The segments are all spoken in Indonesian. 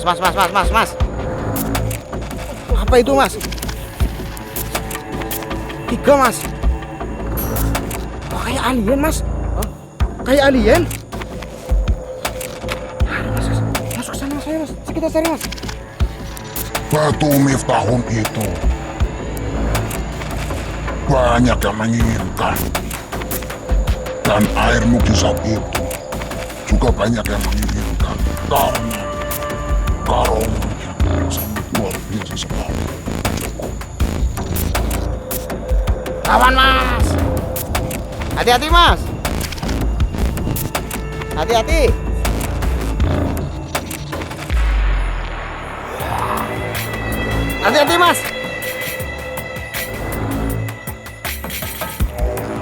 Mas. Apa itu, Mas? 3, Mas. Wah, kayak alien, Mas. Hah? Kayak alien. Masuk sana saya, Mas. Kita cari, Mas. Batu Miftahun itu banyak yang menginginkan. Dan air mukjizat itu juga banyak yang menginginkan. Karena karomanya sangat luar biasa sekali. Kawan, Mas. Hati-hati, Mas. Hati-hati. Hati-hati, Mas.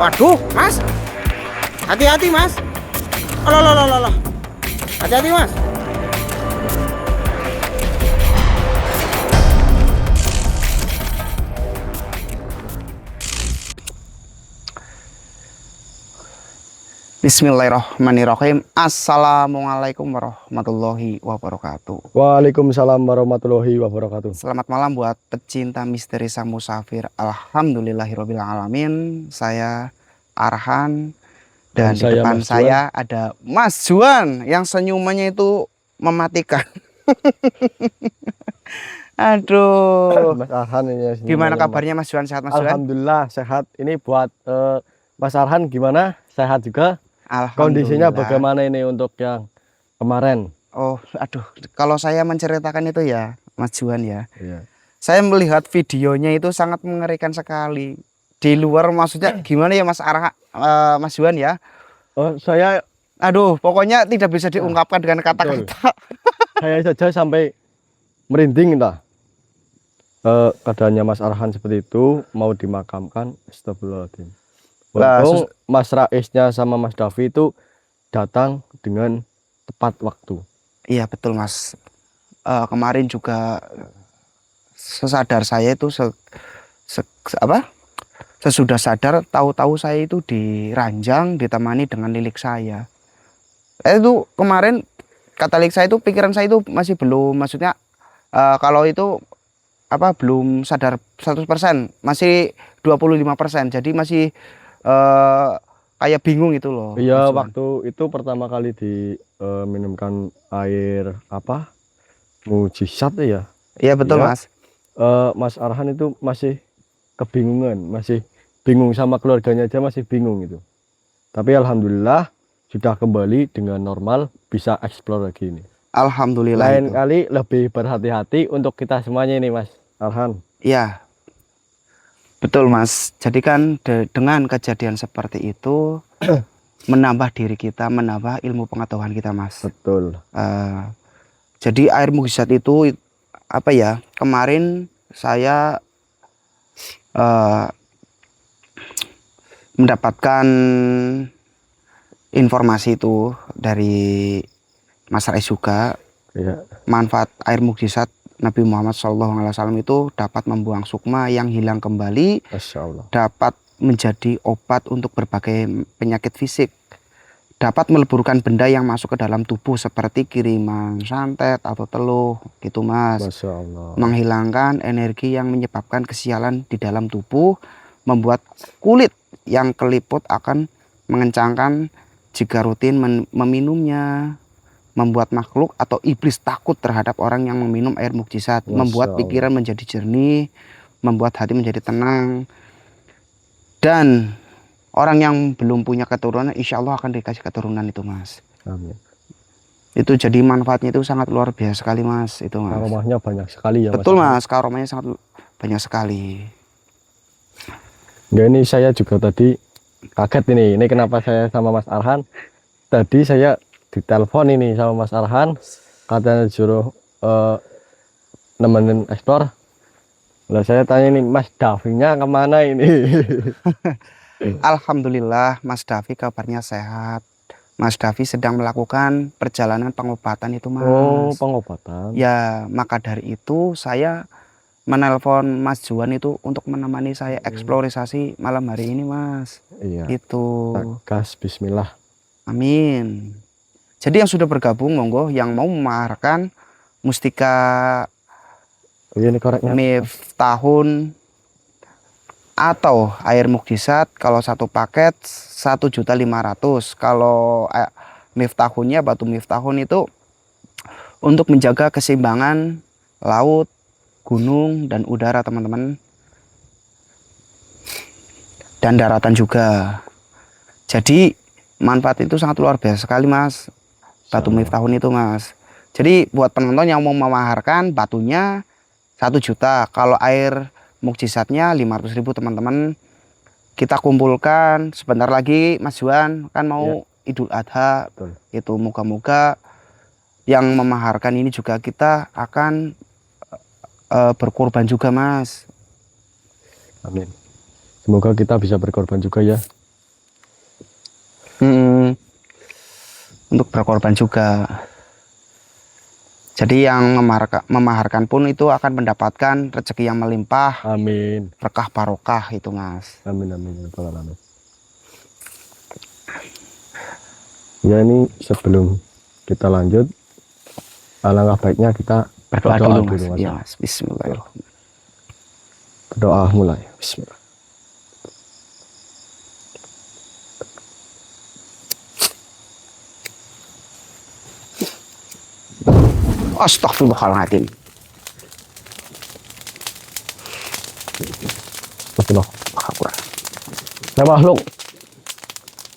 Waduh, Mas. Hati-hati, Mas. Alah. Hati-hati, Mas. Bismillahirrahmanirrahim. Assalamualaikum warahmatullahi wabarakatuh. Waalaikumsalam warahmatullahi wabarakatuh. Selamat malam buat pecinta misteri sang musafir. Alhamdulillahirabbil alamin. Saya Arhan dan di saya depan Mas saya ada Mas Juan yang senyumannya itu mematikan. Aduh. Mas Arhan ini Gimana kabarnya Mas Juan? Sehat, Mas Juan? Alhamdulillah sehat. Ini buat Mas Arhan gimana? Sehat juga? Alhamdulillah. Kondisinya bagaimana ini untuk yang kemarin? Oh, aduh. Kalau saya menceritakan itu ya, Mas Juan ya. Iya. Saya melihat videonya itu sangat mengerikan sekali. Di luar maksudnya gimana ya Mas Mas Juan ya? Oh, saya Aduh, pokoknya tidak bisa diungkapkan dengan kata-kata. saya saja sampai merinding entah. Keadaannya Mas Arhan seperti itu mau dimakamkan, astagfirullahaladzim. Untung Mas Raisnya sama Mas Davi itu datang dengan tepat waktu. Iya betul Mas. Kemarin juga sesadar saya itu sesudah sadar tahu-tahu saya itu diranjang ditemani dengan lilik saya. Itu kemarin kata lilik saya itu pikiran saya itu masih belum, maksudnya kalau itu belum sadar 100%, masih 25%. Jadi masih kayak bingung itu loh. Iya, waktu itu pertama kali diminumkan air mujizat ya. Iya betul ya, Mas. Mas Arhan itu masih kebingungan, masih bingung sama keluarganya aja masih bingung itu. Tapi alhamdulillah sudah kembali dengan normal, bisa eksplor lagi ini. Alhamdulillah. Lain kali lebih berhati-hati untuk kita semuanya ini Mas Arhan. Iya. Betul Mas. Jadi kan dengan kejadian seperti itu menambah diri kita, menambah ilmu pengetahuan kita Mas. Betul. Jadi air mukjizat itu kemarin saya mendapatkan informasi itu dari Mas Rais juga. Ya. Manfaat air mukjizat Nabi Muhammad SAW itu dapat membuang sukma yang hilang kembali, Masya Allah. dapat menjadi obat untuk berbagai penyakit fisik, dapat meleburkan benda yang masuk ke dalam tubuh seperti kiriman santet atau teluh gitu Mas. Masya Allah. Menghilangkan energi yang menyebabkan kesialan di dalam tubuh, membuat kulit yang keliput akan mengencangkan jika rutin meminumnya, membuat makhluk atau iblis takut terhadap orang yang meminum air mukjizat, membuat pikiran menjadi jernih, membuat hati menjadi tenang. Dan orang yang belum punya keturunan insya Allah akan dikasih keturunan itu Mas. Amin. Itu jadi manfaatnya itu sangat luar biasa sekali Mas. Itu Mas. Karomahnya banyak sekali ya Mas. Betul Mas, karomahnya sangat banyak sekali. Enggak, ini saya juga tadi kaget ini kenapa saya sama Mas Arhan. Tadi saya ditelepon ini sama Mas Arhan, katanya suruh nemenin eksplor. Lah saya tanya ini Mas Davinya kemana ini? Alhamdulillah Mas Davi kabarnya sehat. Mas Davi sedang melakukan perjalanan pengobatan itu Mas. Oh, pengobatan. Ya, maka dari itu saya menelpon Mas Juan itu untuk menemani saya eksplorasi malam hari ini Mas. Iya. Itu. Gas bismillah. Amin. Jadi yang sudah bergabung monggo, yang mau mengarahkan mustika Ini koreknya. Miftahun atau air mukjizat. Kalau satu paket 1.500.000. Kalau Miftahunnya, batu Miftahun itu untuk menjaga keseimbangan laut, gunung, dan udara teman-teman, dan daratan juga. Jadi manfaat itu sangat luar biasa sekali mas, batu Miftahun itu mas. Jadi buat penonton yang mau memaharkan batunya 1 juta, kalau air mukjizatnya 500.000 teman-teman. Kita kumpulkan sebentar lagi Mas Juan, kan mau Idul Adha. Betul. Itu moga-moga yang memaharkan ini juga kita akan berkorban juga mas. Amin. Semoga kita bisa berkorban juga ya. Untuk berkorban juga. Jadi yang memaharkan pun itu akan mendapatkan rezeki yang melimpah. Amin. Berkah barokah itu mas. Amin amin. Amin. Ya ini sebelum kita lanjut, alangkah baiknya kita Berdoa berdoa dulu mas. mas. Iya mas. Bismillahirrahmanirrahim. Berdoa mulai. Bismillah. Astagfirullahaladzim. Astagfirullah. Nah makhluk,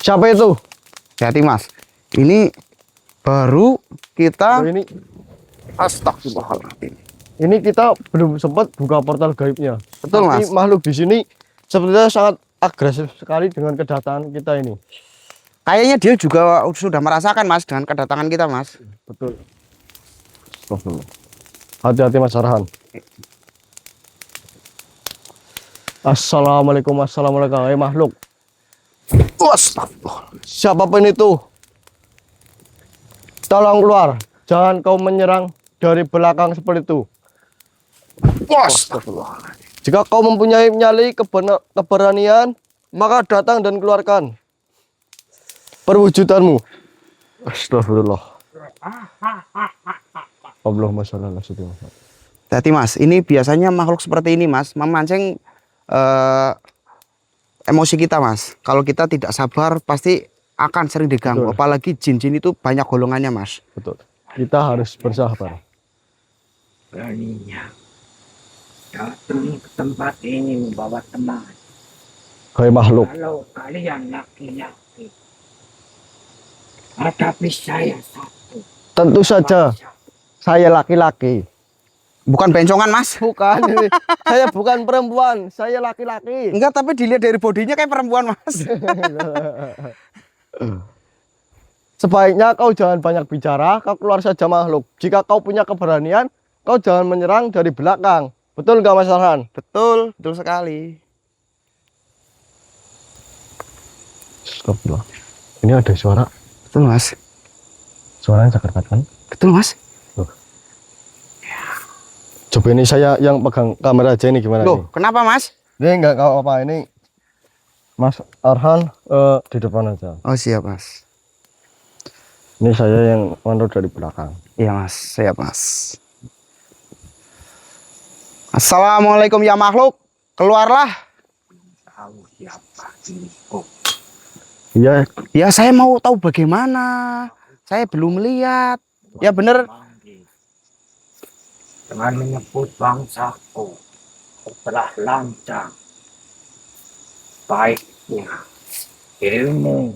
siapa itu? Hati mas. Ini baru kita. Ini Astagfirullahaladzim. ini kita belum sempat buka portal gaibnya. Betul Tapi mas. makhluk di sini sepertinya sangat agresif sekali dengan kedatangan kita ini. Kayaknya dia juga sudah merasakan mas dengan kedatangan kita mas. Betul. Hati-hati Mas Arhan. Assalamualaikum, assalamualaikum. Makhluk, Astagfirullah. siapapun itu, tolong keluar. Jangan kau menyerang dari belakang seperti itu. Astagfirullah. Jika kau mempunyai nyali keberanian, maka datang dan keluarkan perwujudanmu. Astagfirullah. Allahumma sholli ala sayyidina Muhammad. Hati mas, ini biasanya makhluk seperti ini mas memancing emosi kita mas. Kalau kita tidak sabar pasti akan sering diganggu. Betul. Apalagi jin-jin itu banyak golongannya mas. Betul. Kita harus bersabar. Beraninya datang ke tempat ini membawa teman. Hai makhluk, Kalau kalian laki-laki, hadapi saya satu. tentu saja saya laki-laki. Bukan bencongan mas. Bukan, saya bukan perempuan, saya laki-laki. Enggak, tapi dilihat dari bodinya kayak perempuan mas. Sebaiknya kau jangan banyak bicara, kau keluar saja makhluk. Jika kau punya keberanian, kau jangan menyerang dari belakang. Betul nggak Mas Arhan? Betul, betul sekali. Astagfirullah. Ini ada suara. Betul mas. Suaranya sakit kan? Betul mas. Coba ini saya yang pegang kamera aja ini gimana Loh, kenapa mas? Ini nggak kau apa ini. Mas Arhan di depan aja. Oh siap mas. Ini saya yang kontrol dari belakang. Iya mas, siap mas. Assalamualaikum ya makhluk. Keluarlah. Tahu siapa ini? Oh, Iya, Ya saya mau tahu bagaimana. Saya belum lihat. Ya bener. manggil. Dengan menyebut bangsaku, kau telah lancang. Baiknya, ilmu.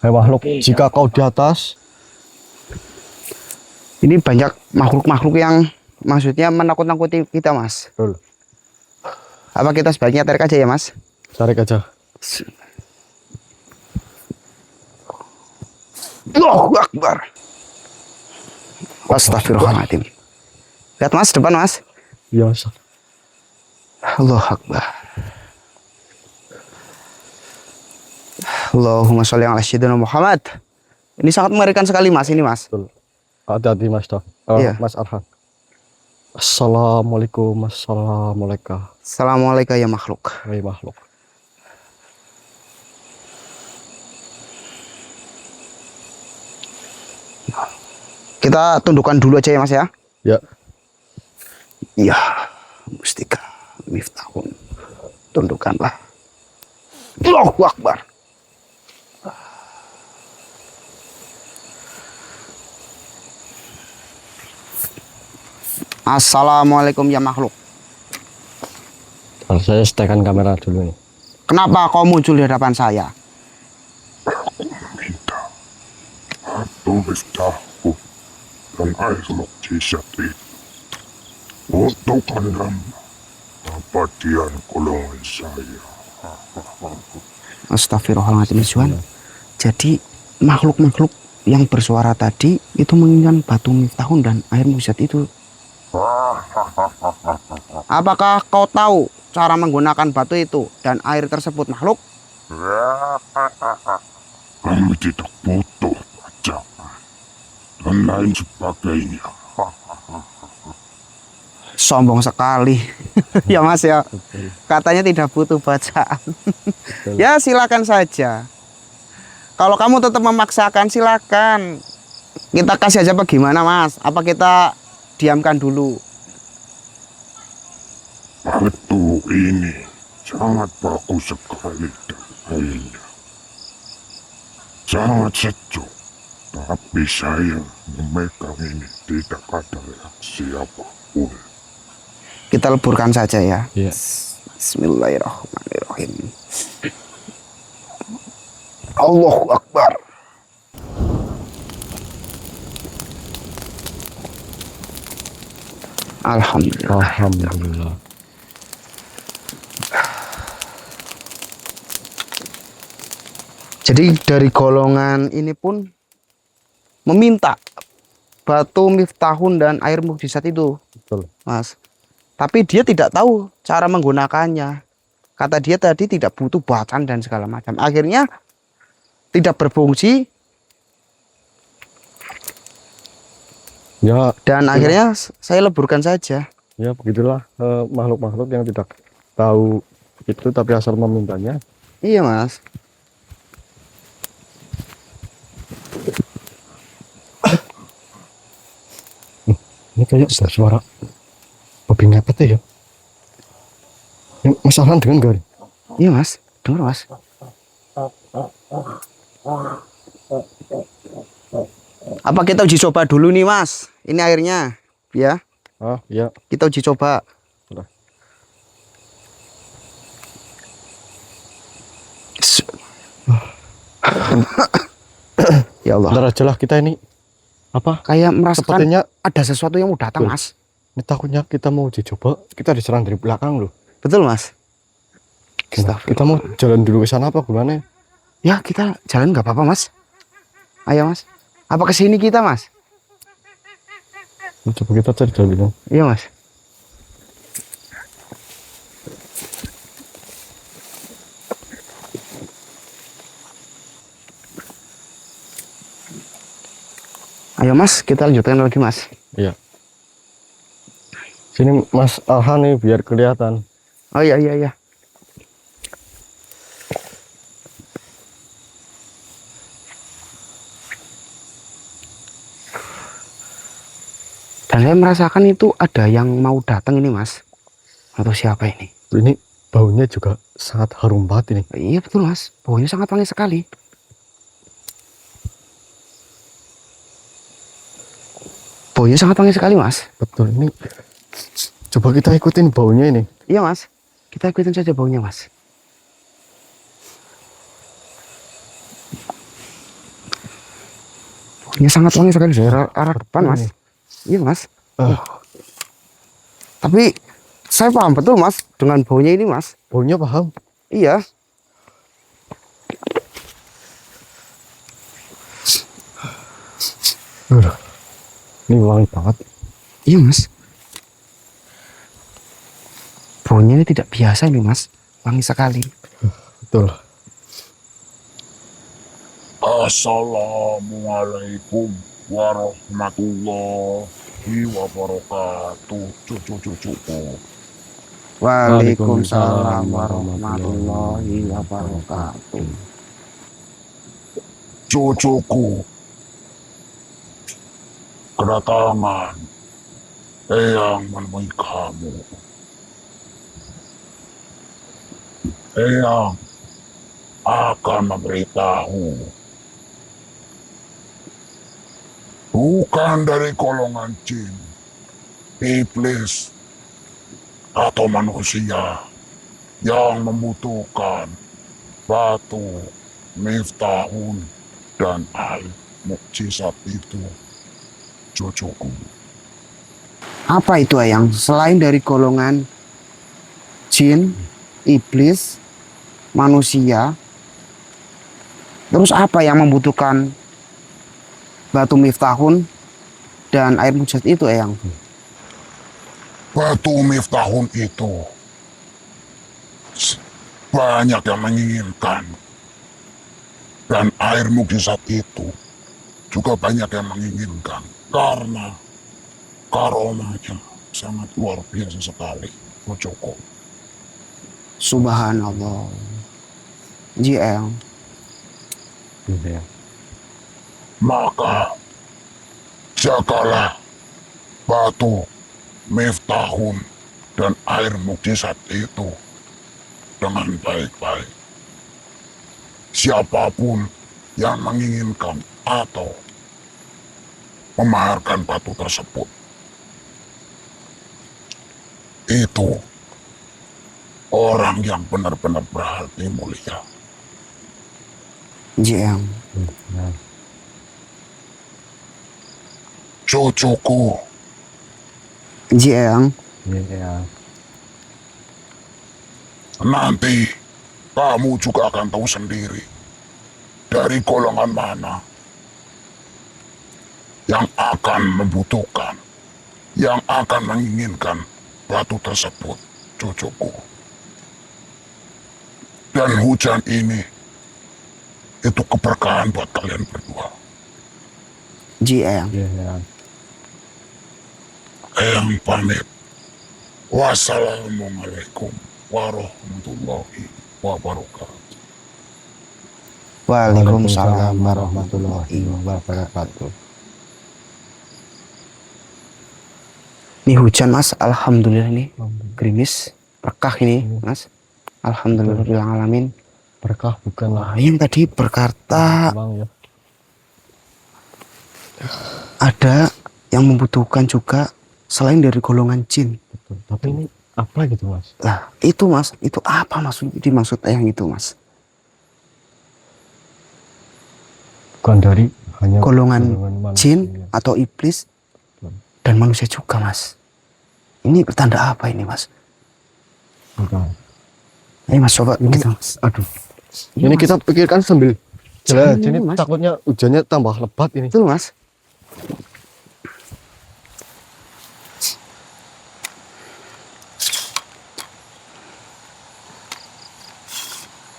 hai makhluk, jika kau di atas, Ini banyak makhluk-makhluk yang maksudnya menakut-nakuti kita mas. betul, Apa kita sebaiknya tarik aja ya mas? tarik aja. Allahu Akbar. Astagfirullahaladzim. Lihat mas, depan mas. Iya Mas. Allahu Akbar. Allahumma sholli ala sayyidina Muhammad. Ini sangat mengerikan sekali mas, ini mas. Betul. Hati-hati Mas Doh. Iya. Mas Arhan. Assalamualaikum, assalamualaikum. Assalamualaikum ya makhluk. Hai makhluk. Kita tundukkan dulu aja ya mas ya. Ya. Ya, Mustika Miftahun. Tundukkanlah. Allahu Akbar. Assalamualaikum ya makhluk. Saya setekan kamera dulu nih. Kenapa kau muncul di hadapan saya? Minta batu miftahku dan air mukjizat itu untuk abadian golongan saya. Astagfirullahaladzim Juan. Jadi makhluk-makhluk yang bersuara tadi itu menginginkan batu miftahun dan air mukjizat itu. Apakah kau tahu cara menggunakan batu itu dan air tersebut makhluk? Kami tidak butuh bacaan dan lain sebagainya. Sombong sekali. Ya Mas ya. Katanya tidak butuh bacaan. Ya silakan saja. Kalau kamu tetap memaksakan silakan. Kita kasih aja apa gimana Mas? Apa kita diamkan dulu? Batu ini sangat bagus sekali dan indah. Sangat sejuk. Tapi saya memegang ini tidak ada reaksi apapun. Kita leburkan saja ya. Iya. Bismillahirrahmanirrahim. Allahu Akbar. Alhamdulillah. Alhamdulillah. Jadi dari golongan ini pun meminta batu miftahun dan air mukjizat itu, Betul. Mas. Tapi dia tidak tahu cara menggunakannya. Kata dia tadi tidak butuh bacaan dan segala macam. Akhirnya tidak berfungsi Ya, dan akhirnya saya leburkan saja. ya begitulah makhluk-makhluk yang tidak tahu itu tapi asal memintanya. Iya, Mas. Ini kayak suara babi ngepet ya. Ini masalah dengan gari. Iya, Mas. Dengar, Mas. Apa kita uji coba dulu nih, Mas? Ini airnya, ya. Ah, ya. Kita uji coba. Udah. Ya Allah. Bentar aja lah kita ini apa? Kayak merasakan Sepertinya ada sesuatu yang mau datang, Betul. Mas. ini takutnya kita mau uji coba, kita diserang dari belakang loh. Betul, Mas. Gimana? Kita mau jalan dulu ke sana apa gimana? Ya, kita jalan nggak apa-apa, Mas. Ayo, Mas. Apa ke sini kita, Mas? Coba kita cari dulu. Iya, Mas. Ayo, Mas, kita lanjutkan lagi, Mas. Iya. Sini Mas Alhan nih biar kelihatan. Oh iya, iya, iya. Dan saya merasakan itu ada yang mau datang ini, Mas. Atau siapa ini? Ini baunya juga sangat harum banget ini. Iya, betul, Mas. Baunya sangat wangi sekali. Baunya sangat wangi sekali, Mas. Betul ini. Coba kita ikutin baunya ini. Iya, Mas. Kita ikutin saja baunya, Mas. Baunya sangat wangi sekali dari arah depan, Mas. Iya, Mas. Tapi saya paham betul, Mas, dengan baunya ini, Mas. Baunya paham? Iya. Ini wangi banget. Iya, Mas. Baunya ini tidak biasa ini, Mas. Wangi sekali. Betul. Assalamualaikum warahmatullahi wabarakatuh. Cucu-cucuku. Waalaikumsalam warahmatullahi wabarakatuh. Cucuku. Kedatangan Eyang menemui kamu. Eyang akan memberitahu. Bukan dari golongan jin, iblis, atau manusia yang membutuhkan batu, miftahun, dan air mukjizat itu, cucuku. Apa itu Eyang? Selain dari golongan jin, iblis, manusia, terus apa yang membutuhkan batu miftahun dan air mujizat itu Eyang? Batu miftahun itu banyak yang menginginkan. Dan air mukjizat itu juga banyak yang menginginkan. Karena karomanya sangat luar biasa sekali, cucuku. Subhanallah. Ji Eyang. Iya. Maka jagalah batu, miftahun, dan air mukjizat itu dengan baik-baik. Siapapun yang menginginkan atau memaharkan batu tersebut, itu orang yang benar-benar berhati mulia. Ji Eyang. Nah, Cucuku, Ji Eyang. iya. nanti kamu juga akan tahu sendiri dari golongan mana yang akan membutuhkan, yang akan menginginkan batu tersebut, cucuku. Dan hujan ini, itu keberkahan buat kalian berdua. Ji Eyang. Iya. Eyang pamit. Wassalamualaikum warahmatullahi wabarakatuh. Waalaikumsalam warahmatullahi wabarakatuh. Ini hujan Mas, alhamdulillah nih. Gerimis, berkah ini Mas. Alhamdulillahirrahmanirrahim. Berkah Wah, bukanlah yang tadi berkata uang ya. ada yang membutuhkan juga selain dari golongan jin. Betul. Tapi ini apa gitu Mas? Lah, itu Mas, itu apa dimaksud yang itu Mas? Bukan dari hanya Golongan manusia. jin atau iblis dan manusia juga Mas. Ini pertanda apa ini Mas? Bukan. Ayo Mas coba Ini, kita Mas. aduh. Iya, Ini Mas. kita pikirkan sambil jalan. Jangan, Ini Mas. takutnya hujannya tambah lebat ini. Betul Mas.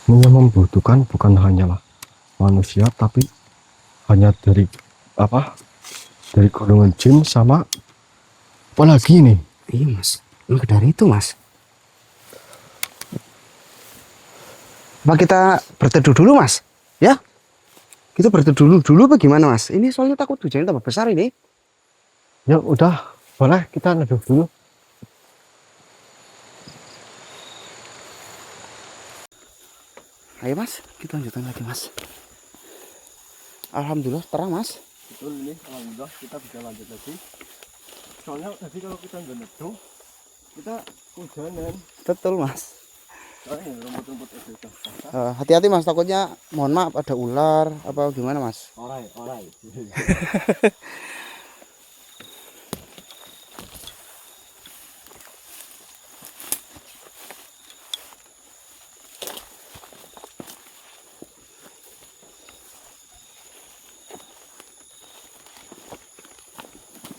Ini yang membutuhkan bukan hanyalah manusia, tapi hanya dari apa? Dari golongan jin sama apa lagi nih? Iya Mas. Maka dari itu Mas. Apa kita berteduh dulu Mas? Ya? Kita berteduh dulu bagaimana Mas? Ini soalnya takut hujannya tambah besar ini. Ya udah, boleh kita neduh dulu. Ayo Mas, kita lanjutkan lagi Mas. Alhamdulillah terang Mas. Betul, ini alhamdulillah kita bisa lanjut lagi. Soalnya tadi kalau kita nggak neduh, kita hujanan. Betul Mas. Soalnya rumput-rumput itu basah. Hati-hati Mas, takutnya mohon maaf ada ular apa gimana Mas? Alright.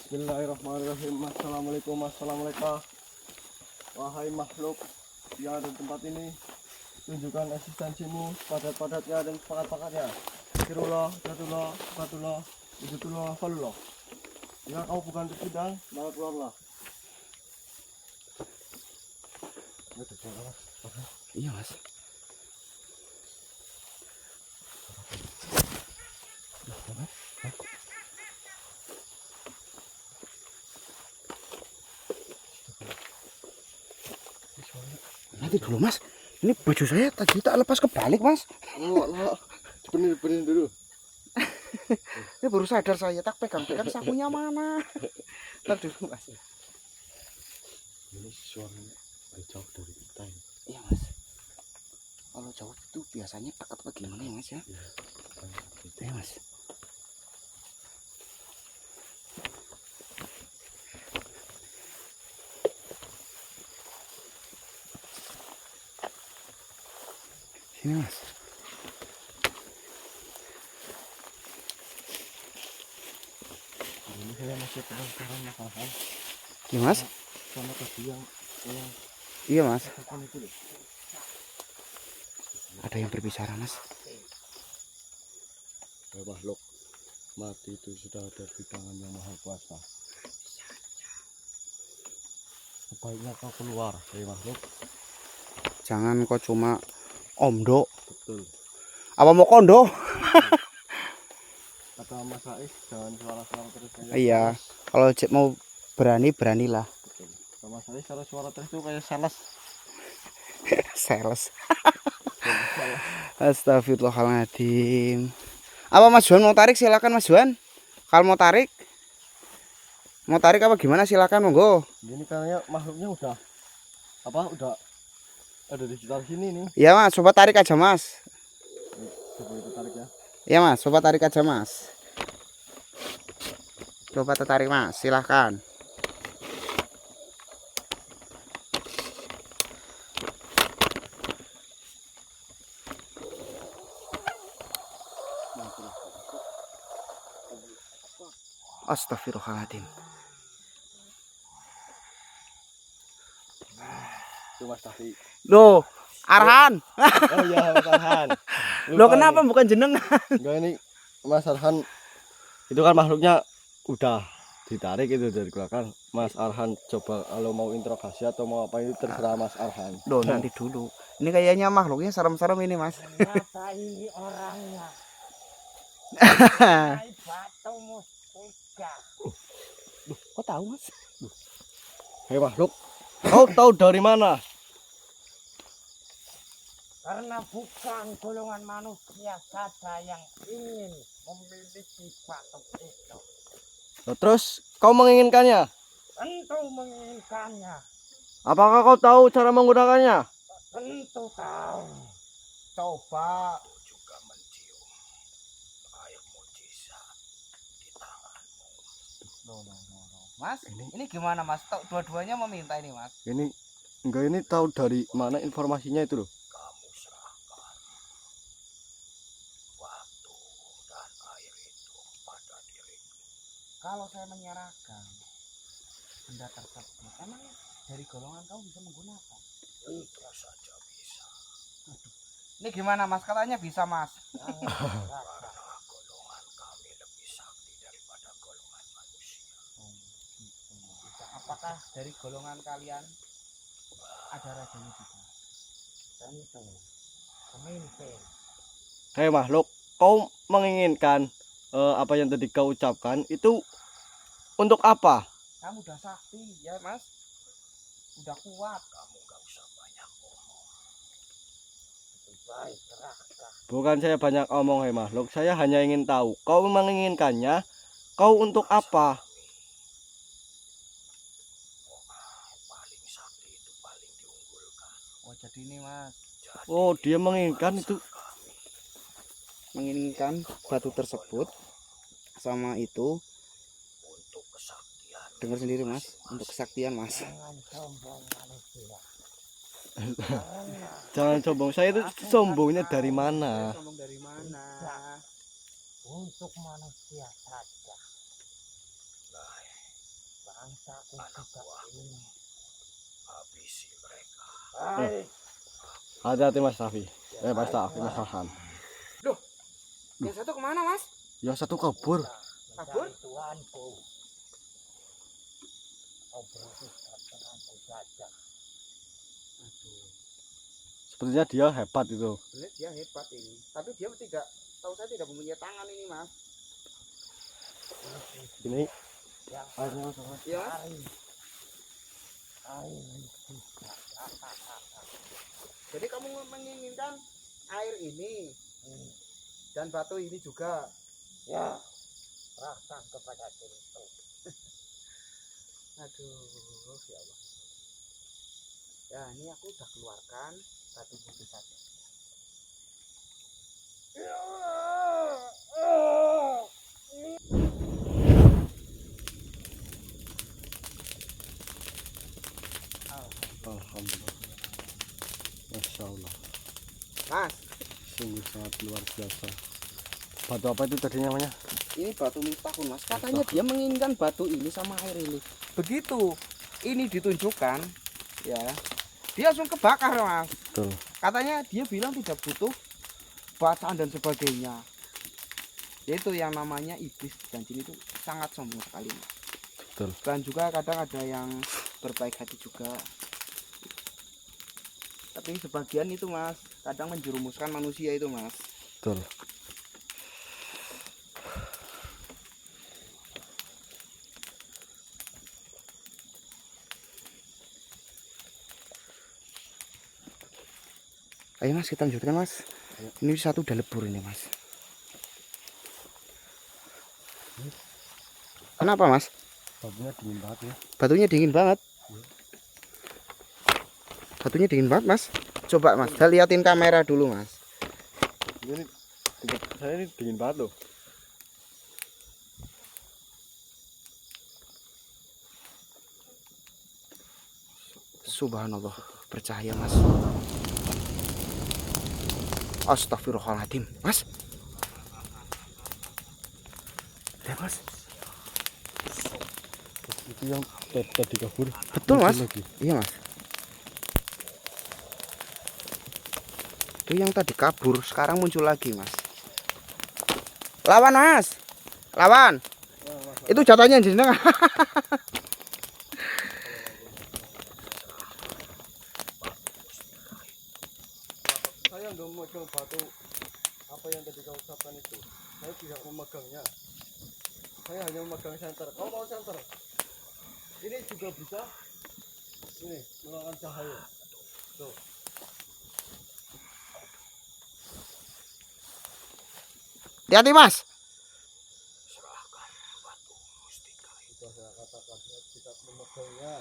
Bismillahirrahmanirrahim. Assalamualaikum. Wahai makhluk yang ada di tempat ini, tunjukkan eksistensimu padat-padatnya dan pakat-pakatnya. Kirullah, jatullah, batullah, wujudullah, falullah. Jika kau bukan terkidang, maka keluarlah. Iya Mas. Nanti dulu mas. Ini baju saya tadi tak lepas kebalik mas. Oh, bener dulu. Ini baru sadar saya, tak pegang-pegang sakunya mana. Ntar dulu mas. Ini suaranya jauh dari kita ini. Iya mas. Kalau jauh itu biasanya dekat apa gimana ya mas ya? Iya mas. Sini mas. Ini saya masih penasaran masalah Iya mas. sama tadi yang Iya mas. katakan itu loh. Ada yang berbicara mas. Makhluk mati itu sudah ada di tangan yang maha kuasa. Sebaiknya kau keluar, makhluk. Jangan kok cuma omdo. Betul. Apa mau kondo? Kata Mas Rais, jangan suara-suara terus. Iya. Kalau mau berani beranilah. Betul. Kata Mas Rais, kalau suara terus itu kayak sales. Sales. Astagfirullahaladzim. Apa Mas Juan mau tarik silakan Mas Juan. Kalau mau tarik apa gimana silakan monggo. Ini kayaknya makhluknya udah ada di sekitar sini nih. Iya Mas, coba tarik aja Mas. Coba itu tarik ya. Iya Mas, coba tarik aja Mas. Coba tertarik Mas, silahkan. Astagfirullahaladzim. Itu Mas Tafi. Loh, Arhan. Oh iya, Mas Arhan. Loh kenapa bukan jenengan? Enggak, ini Mas Arhan itu kan makhluknya udah ditarik itu dari belakang. Mas Arhan coba kalau mau interogasi atau mau apa itu terserah Mas Arhan. Loh nanti dulu. Ini kayaknya makhluknya serem-serem ini Mas. Ternyata ini orangnya. Hai batu mustika. Kok tahu Mas? Hei makhluk, kau tahu dari mana? Karena bukan golongan manusia saja yang ingin memiliki batu itu. Nah, terus kau menginginkannya? Tentu menginginkannya. Apakah kau tahu cara menggunakannya? Tentu tahu. Coba Juga mencium air mujizat di tanganmu. Mas, ini gimana Mas? Dua-duanya meminta ini Mas. Ini tahu dari mana informasinya itu loh. Kamu serahkan waktu dan air itu pada diriku. Kalau saya menyerahkan benda tersebut, emang dari golongan kamu bisa menggunakan? Bisa saja bisa. Ini gimana Mas? Katanya bisa Mas. Karena golongan kami lebih sakti daripada golongan manusia. Apakah dari golongan kalian ada rajanya juga? Tentu. Pemimpin. Hei makhluk, kau menginginkan apa yang tadi kau ucapkan itu untuk apa? Kamu udah sakti ya Mas? Udah kuat. Kamu gak usah banyak ngomong. Lebih baik serahkan. Bukan saya banyak omong hei makhluk, saya hanya ingin tahu kau menginginkannya, kau untuk apa? Paling sakti itu paling diunggulkan. Oh jadi ini Mas, Jadi Oh, dia menginginkan itu. menginginkan batu tersebut sama itu, untuk kesaktian dengar sendiri Mas, untuk kesaktian Mas. Jangan sombong manusia. Jangan sombong, saya itu sombongnya dari mana? Sombong dari mana? Untuk manusia saja. Bangsaku juga ini. habisi mereka. Baik. Hati-hati Mas Tafi. Mas Tafi, Mas Farhan. Yang satu kemana Mas? Yang satu kabur. Kabur? Tuanku. Kau berusaha denganku saja. Sepertinya dia hebat itu. Bener dia hebat ini. Tapi dia tidak, tahu saya tidak mempunyai tangan ini Mas. Ini Yang airnya sama. Iya Mas? hari Jadi kamu menginginkan air ini dan batu ini juga. Ya, serahkan kepada Cintu. Aduh, ya Allah. Ya, ini aku udah keluarkan batu putih saja. Alhamdulillah. Masya Allah. Mas, Sungguh sangat luar biasa. Batu apa itu tadi namanya? ini batu miftahun mas. Katanya dia menginginkan batu ini sama air ini. Begitu ini ditunjukkan, ya, dia langsung kebakar mas. Betul. Katanya dia bilang tidak butuh bacaan dan sebagainya. Itu yang namanya iblis dan jin itu sangat sombong sekali mas. Betul. Dan juga kadang ada yang berbaik hati juga. Tapi sebagian itu mas, kadang menjerumuskan manusia itu mas. Betul. Ayo mas, kita lanjutkan mas. Ini satu udah lebur ini mas. Kenapa mas? Batunya dingin banget ya. Batunya dingin banget. Batunya dingin banget mas. Coba mas, saya liatin kamera dulu mas. Ini tempat saya ini dingin banget loh. Subhanallah, bercahaya mas. Astagfirullahaladzim mas. Lihat mas. Itu yang tadi kabur. Betul mas. Lagi. Iya mas. Itu yang tadi kabur, sekarang muncul lagi mas. Lawan mas. Lawan. Itu jatuhnya jenengan. Saya nggak memegang batu apa yang tadi kau ucapkan itu. Saya tidak memegangnya. Saya hanya memegang senter. Kau mau senter? Ini juga bisa. Ini mengeluarkan cahaya. Tuh. Hati-hati mas. Serahkan batu mustika itu. Sudah saya katakan saya tidak memegangnya.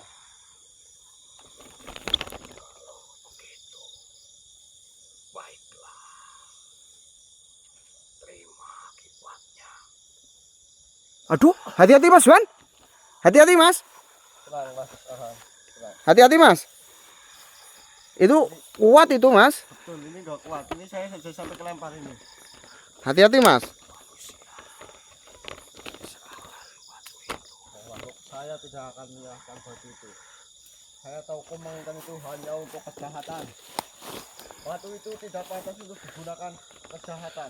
Begitu. Baiklah. Terima akibatnya. Aduh, hati-hati mas Wan. Hati-hati mas. Tenang mas. Hati-hati mas. Itu kuat itu mas. Betul, ini nggak kuat. Ini saya saja sampai kelempar ini. Hati-hati mas. Saya tidak akan menyerahkan batu itu. Saya tahu kau menginginkan itu hanya untuk kejahatan. Batu itu tidak pantas untuk digunakan kejahatan.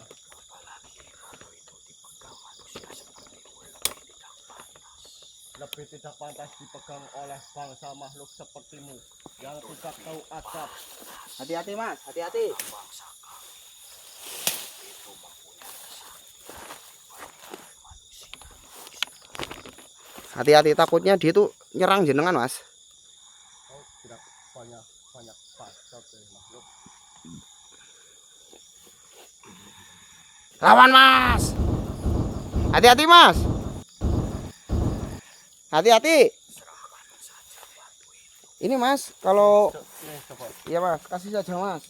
Lebih tidak pantas dipegang oleh bangsa makhluk sepertimu yang tidak tahu adab. Hati-hati mas. Hati-hati. Hati-hati, takutnya dia tuh nyerang jenengan mas. Kau tidak banyak bacot ya makhluk. Lawan mas. Hati-hati mas. Hati-hati. Ini mas, kalau Nih coba. iya mas, kasih saja mas.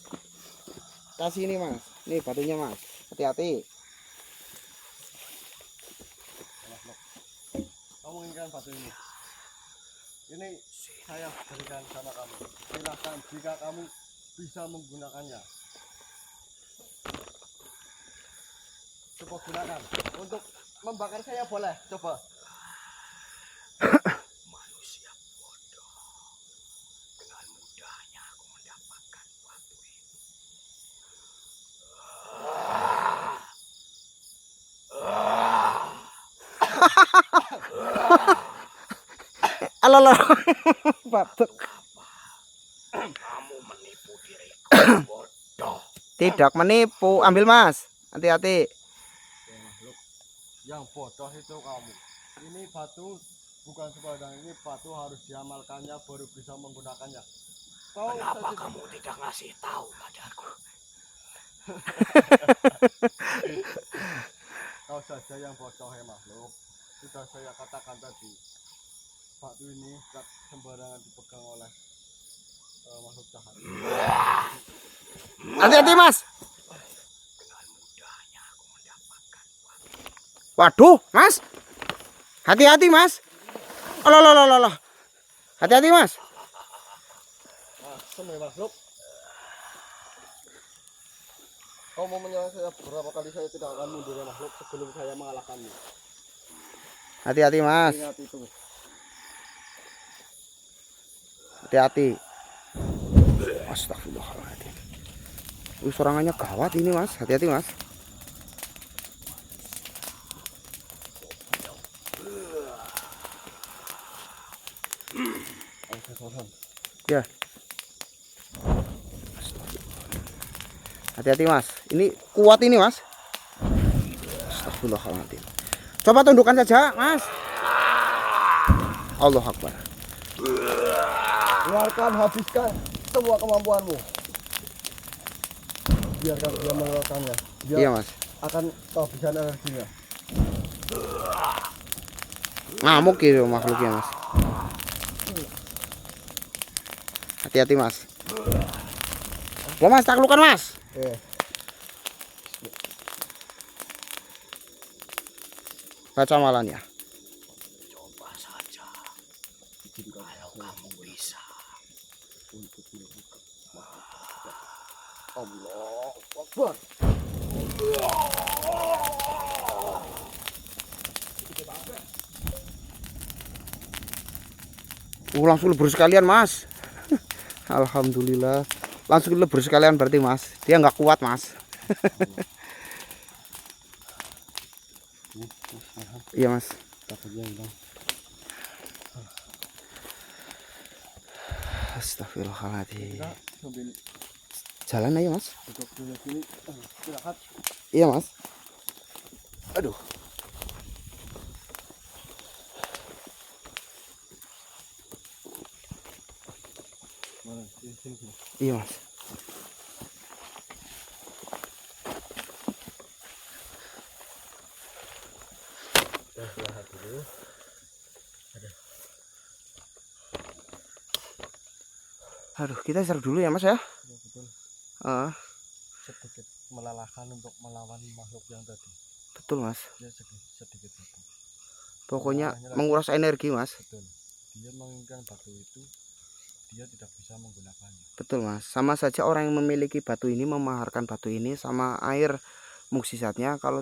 Kasih ini mas. Nih batunya mas. Hati-hati. Kamu inginkan batu ini. Ini saya berikan sama kamu. Silahkan jika kamu bisa menggunakannya. Coba gunakan. Untuk membakar saya boleh. Coba. Manusia bodoh. Dengan mudahnya aku mendapatkan batu ini. Alolo. Batuk. Kamu menipu diriku bodoh. Tidak menipu. Ambil mas. Hati-hati. Makhluk yang bodoh itu kamu. Ini batu bukan sembarang ini batu harus diamalkannya baru bisa menggunakannya. Kau Kenapa kamu tidak ngasih tahu padaku? Kau saja yang bodoh ya makhluk. Sudah saya katakan tadi, batu ini tak sembarangan dipegang oleh makhluk jahat. Hati-hati Mas. Dengan mudahnya aku mendapatkan. Waduh, Mas. Hati-hati Mas. Loh. Hati-hati Mas. Asem ya makhluk. Kau mau menyerang saya berapa kali saya tidak akan mundur ya makhluk sebelum saya mengalahkanmu. Hati-hati Mas. Ingat itu. Hati-hati. Astagfirullahaladzim. Serangannya gawat ini Mas. Hati-hati Mas. Ya. Hati-hati Mas. Ini kuat ini Mas. Astagfirullahaladzim. Coba tundukkan saja Mas. Allah Akbar. Biarkan habiskan semua kemampuanmu. Biarkan dia mengeluarkannya. Dia Iya Mas. akan kehabisan energinya. Ngamuk gitu makhluknya Mas. Hati-hati Mas. Ya Mas, taklukan Mas. Baca amalannya. Coba saja. Kalau kamu bisa. Allah Akbar. Langsung lebur sekalian Mas. Alhamdulillah. Langsung lebur sekalian berarti Mas. Dia nggak kuat Mas. Iya Mas. Takutnya hilang. Astagfirullahaladzim. Kita sambil Jalan aja Mas. duduk dulu sini. Istirahat. Iya Mas. Aduh. Mana? Sini. Iya Mas. Istirahat dulu. Aduh, kita istirahat dulu ya Mas ya. Ya, betul. Sedikit Melelahkan untuk melawan makhluk yang tadi. betul Mas. Dia sedikit batu. Pokoknya Makanya menguras energi Mas. betul. Dia menginginkan batu itu, dia tidak bisa menggunakannya. Betul Mas. Sama saja orang yang memiliki batu ini memaharkan batu ini sama air mukjizatnya, kalau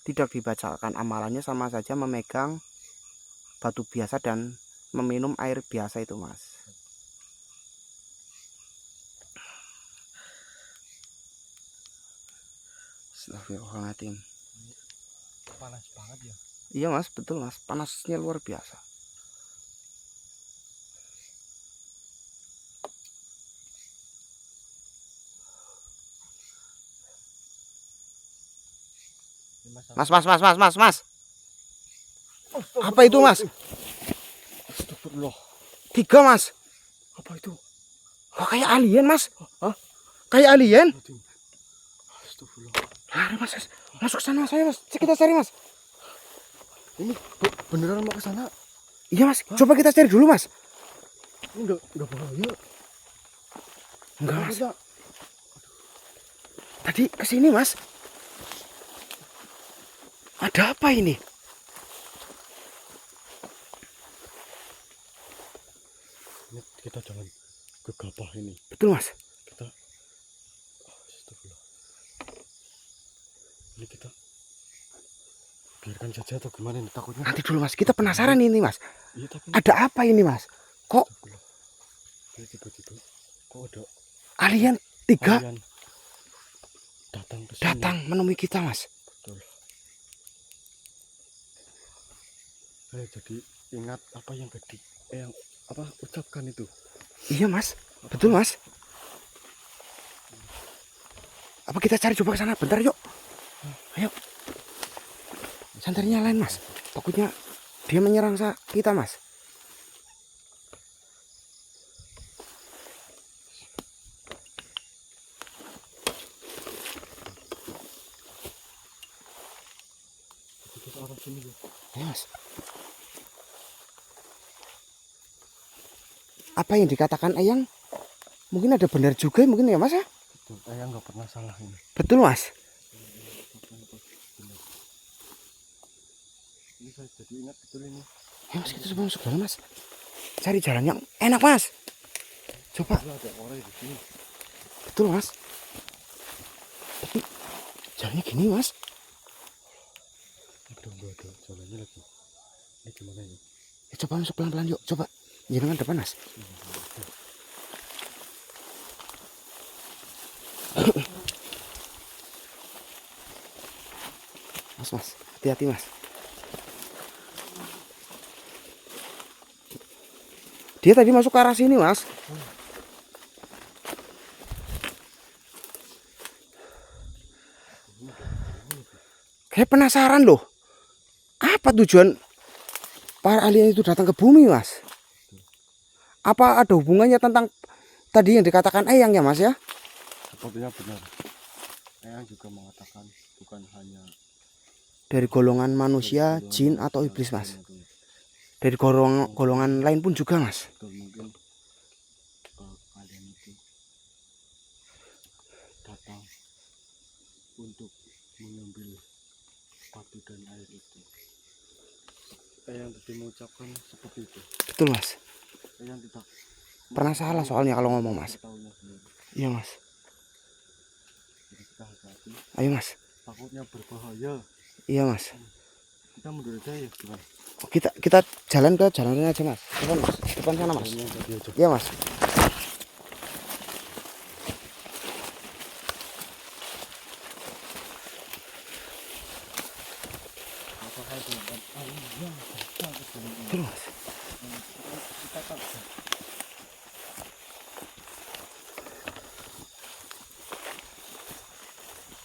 tidak dibacakan amalannya sama saja memegang batu biasa dan meminum air biasa itu Mas. Astagfirullahaladzim. Panas banget ya. Iya Mas, betul Mas. Panasnya luar biasa. Mas. Apa itu Mas? Astagfirullah. 3 Mas. Apa itu? Oh, kayak alien Mas. Hah? Kayak alien. Astagfirullah. Lari Mas. Masuk ke sana saya Mas. Kita cari Mas. Ini beneran mau ke sana? Iya Mas. Coba kita cari dulu Mas. Ini enggak bahaya. Enggak Mas. Enggak. Tadi ke sini Mas. Ada apa ini? Ini kita jangan gegabah ini. Betul Mas. Kita astagfirullah. Ini kita biarkan saja atau gimana ini, takutnya. Nanti dulu Mas. Kita penasaran ini Mas. Iya, tapi Ada apa ini Mas? Kok astagfirullah. Ini tiba-tiba kok ada alien 3 alien datang ke sini. datang menemui kita Mas? Betul. Saya jadi ingat apa yang tadi yang apa ucapkan itu. Iya Mas. Betul Mas. Apa kita cari coba ke sana? Bentar yuk. Ayo. Santernya lain Mas. Takutnya Dia menyerang kita, Mas. Ya, Mas. Apa yang dikatakan Eyang mungkin ada benar juga mungkin ya, Mas ya? Ayah nggak pernah salah ini. Betul, Mas. Ini saya jadi ingat betul ini. Ya, Mas, kita coba masuk dalam, Mas. Cari jalan yang enak, Mas. Coba. Ada orang di sini. Betul, Mas. Tapi jalannya gini, Mas. Ada jalannya lagi. Ini gimana ini? Ya, coba masuk pelan-pelan yuk. Coba. Jangan depan, Mas. Mas. Hati-hati, Mas. Dia tadi masuk ke arah sini, Mas. Kayak penasaran loh. Apa tujuan para alien itu datang ke bumi, Mas? Apa ada hubungannya tentang tadi yang dikatakan Eyang ya, Mas ya? Sepertinya benar. Ayah juga mengatakan bukan hanya Dari golongan manusia, jin atau iblis, Mas. Dari golongan lain pun juga, Mas. mungkin kalian itu datang untuk mengambil batu dan air itu. Yang tadi mengucapkan seperti itu. Betul, Mas. Yang tidak Pernah salah soalnya kalau ngomong, Mas. tahunya sendiri. Iya, Mas. Jadi kita hati-hati. Ayo, Mas. Takutnya berbahaya. Iya, Mas. Kita mundur aja ya, gimana? Kita jalan ke jalan ini aja, Mas. Depan, Mas. Depan sana, Mas. Iya, Mas. Betul, Mas.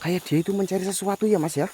Kayak dia itu mencari sesuatu ya, Mas ya.